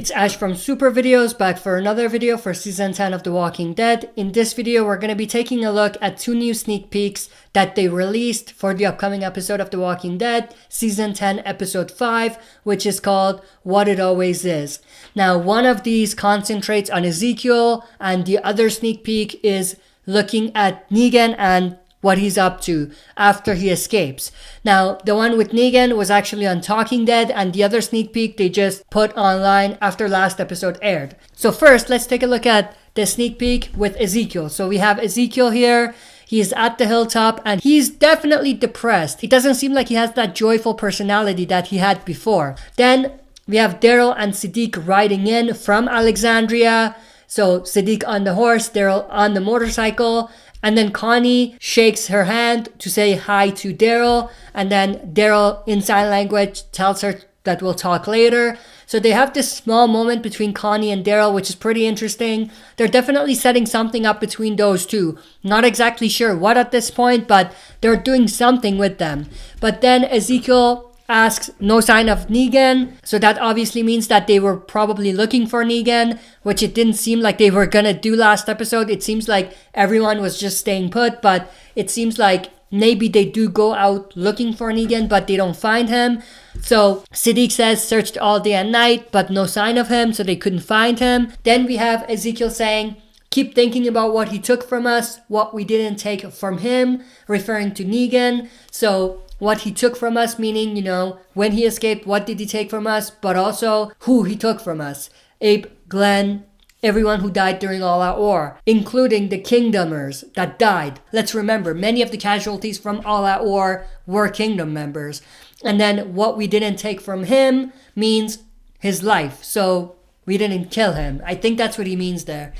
It's Ash from Super Videos, back for another video for Season 10 of The Walking Dead. In this video, we're going to be taking a look at 2 new sneak peeks that they released for the upcoming episode of The Walking Dead, Season 10, Episode 5, which is called What It Always Is. Now, one of these concentrates on Ezekiel, and the other sneak peek is looking at Negan and what he's up to after he escapes. Now, the one with Negan was actually on Talking Dead, and the other sneak peek they just put online after last episode aired. So first, let's take a look at the sneak peek with Ezekiel. So we have Ezekiel here. He's at the hilltop and he's definitely depressed. It doesn't seem like he has that joyful personality that he had before. Then we have Daryl and Siddiq riding in from Alexandria. So Siddiq on the horse, Daryl on the motorcycle. And then Connie shakes her hand to say hi to Daryl. And then Daryl in sign language tells her that we'll talk later. So they have this small moment between Connie and Daryl, which is pretty interesting. They're definitely setting something up between those two. Not exactly sure what at this point, but they're doing something with them. But then Ezekiel asks no sign of Negan. So that obviously means that they were probably looking for Negan, which it didn't seem like they were gonna do last episode. It seems like everyone was just staying put, but it seems like maybe they do go out looking for Negan, but they don't find him. So Siddiq says searched all day and night, but no sign of him, so they couldn't find him. Then we have Ezekiel saying, keep thinking about what he took from us, what we didn't take from him, referring to Negan. So what he took from us, meaning, when he escaped, what did he take from us, but also who he took from us. Abe, Glenn, everyone who died during All Out War, including the Kingdomers that died. Let's remember, many of the casualties from All Out War were Kingdom members. And then what we didn't take from him means his life. So we didn't kill him. I think that's what he means there.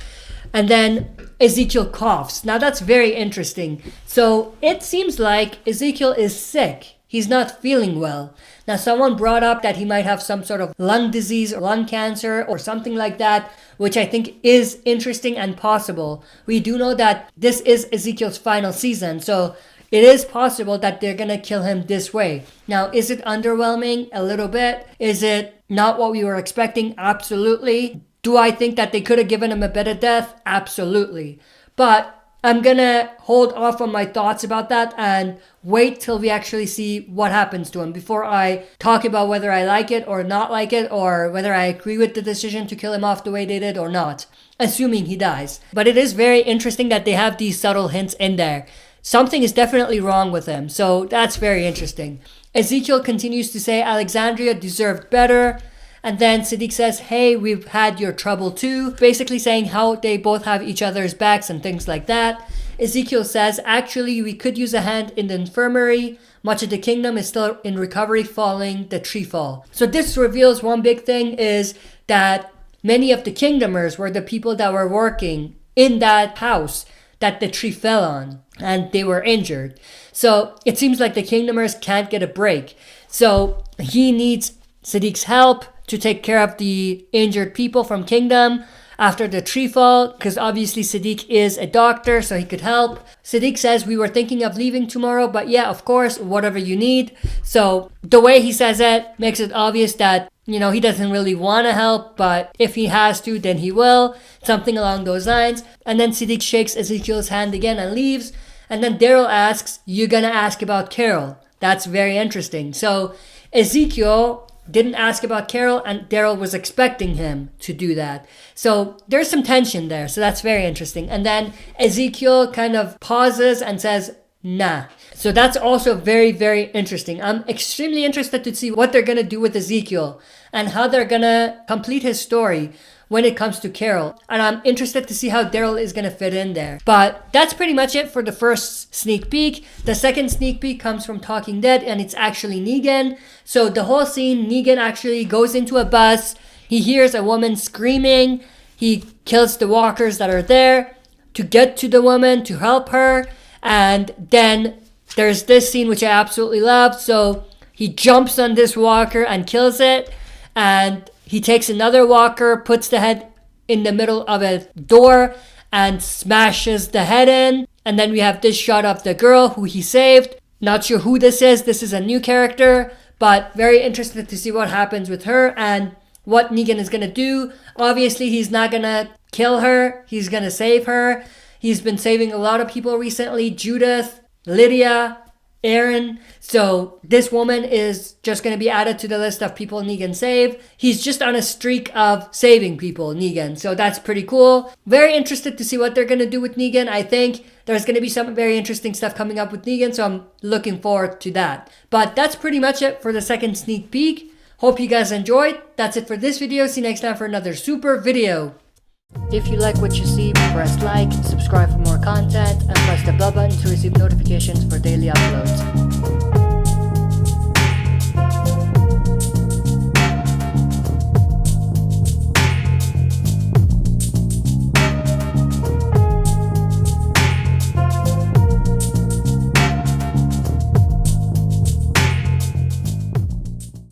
And then Ezekiel coughs. Now that's very interesting. So it seems like Ezekiel is sick. He's not feeling well. Now someone brought up that he might have some sort of lung disease or lung cancer or something like that, which I think is interesting and possible. We do know that this is Ezekiel's final season, so it is possible that they're gonna kill him this way. Now, is it underwhelming? A little bit. Is it not what we were expecting? Absolutely. Do I think that they could have given him a better death? Absolutely. But I'm gonna hold off on my thoughts about that and wait till we actually see what happens to him before I talk about whether I like it or not like it, or whether I agree with the decision to kill him off the way they did or not, assuming he dies. But it is very interesting that they have these subtle hints in there. Something is definitely wrong with him, so that's very interesting. Ezekiel continues to say Alexandria deserved better. And then Siddiq says, hey, we've had your trouble too. Basically saying how they both have each other's backs and things like that. Ezekiel says, actually, we could use a hand in the infirmary. Much of the kingdom is still in recovery following the tree fall. So this reveals one big thing is that many of the kingdomers were the people that were working in that house that the tree fell on, and they were injured. So it seems like the kingdomers can't get a break. So he needs Siddiq's help to take care of the injured people from Kingdom after the tree fall, because obviously Siddiq is a doctor, so he could help. Siddiq says, we were thinking of leaving tomorrow, but yeah, of course, whatever you need. So the way he says it makes it obvious that, he doesn't really want to help, but if he has to, then he will. Something along those lines. And then Siddiq shakes Ezekiel's hand again and leaves. And then Daryl asks, you gonna ask about Carol? That's very interesting. So Ezekiel didn't ask about Carol, and Daryl was expecting him to do that. So there's some tension there. So that's very interesting. And then Ezekiel kind of pauses and says, nah. So that's also very, very interesting. I'm extremely interested to see what they're going to do with Ezekiel and how they're going to complete his story when it comes to Carol. And I'm interested to see how Daryl is going to fit in there. But that's pretty much it for the first sneak peek. The second sneak peek comes from Talking Dead, and it's actually Negan. So the whole scene, Negan actually goes into a bus. He hears a woman screaming. He kills the walkers that are there to get to the woman, to help her. And then there's this scene which I absolutely love. So he jumps on this walker and kills it. And he takes another walker, puts the head in the middle of a door and smashes the head in. And then we have this shot of the girl who he saved. Not sure who this is. This is a new character, but very interested to see what happens with her. And what Negan is gonna do. Obviously, he's not gonna kill her. He's gonna save her. He's been saving a lot of people recently. Judith, Lydia, Aaron. So this woman is just going to be added to the list of people Negan saved. He's just on a streak of saving people, Negan. So that's pretty cool. Very interested to see what they're going to do with Negan. I think there's going to be some very interesting stuff coming up with Negan. So I'm looking forward to that. But that's pretty much it for the second sneak peek. Hope you guys enjoyed. That's it for this video. See you next time for another super video. If you like what you see, press like, subscribe for more content, and press the bell button to receive notifications for daily uploads.